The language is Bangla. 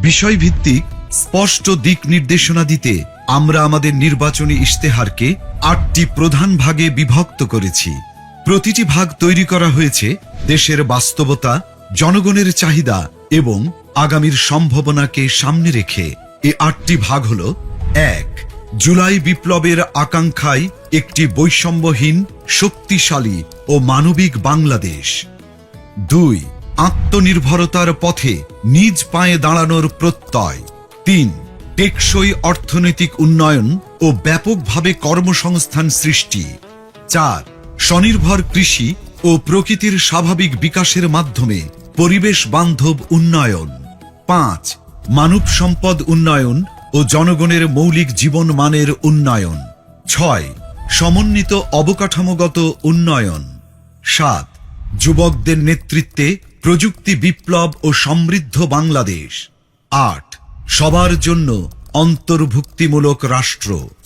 বিষয়ভিত্তিক স্পষ্ট দিক নির্দেশনা দিতে আমরা আমাদের নির্বাচনী ইশতেহারকে ৮টি প্রধান ভাগে বিভক্ত করেছি। প্রতিটি ভাগ তৈরি করা হয়েছে দেশের বাস্তবতা, জনগণের চাহিদা এবং আগামীর সম্ভাবনাকে সামনে রেখে। এই ৮টি ভাগ হল: ১. জুলাই বিপ্লবের আকাঙ্ক্ষায় একটি বৈষম্যহীন, শক্তিশালী ও মানবিক বাংলাদেশ। ২. আত্মনির্ভরতার পথে নিজ পায়ে দাঁড়ানোর প্রত্যয়। ৩. টেকসই অর্থনৈতিক উন্নয়ন ও ব্যাপকভাবে কর্মসংস্থান সৃষ্টি। ৪. স্বনির্ভর কৃষি ও প্রকৃতির স্বাভাবিক বিকাশের মাধ্যমে পরিবেশ বান্ধব উন্নয়ন। ৫. মানব সম্পদ উন্নয়ন ও জনগণের মৌলিক জীবন মানের উন্নয়ন। ৬. সমন্বিত অবকাঠামোগত উন্নয়ন। ৭. যুবকদের নেতৃত্বে প্রযুক্তি বিপ্লব ও সমৃদ্ধ বাংলাদেশ। ৮. সবার জন্য অন্তর্ভুক্তিমূলক রাষ্ট্র।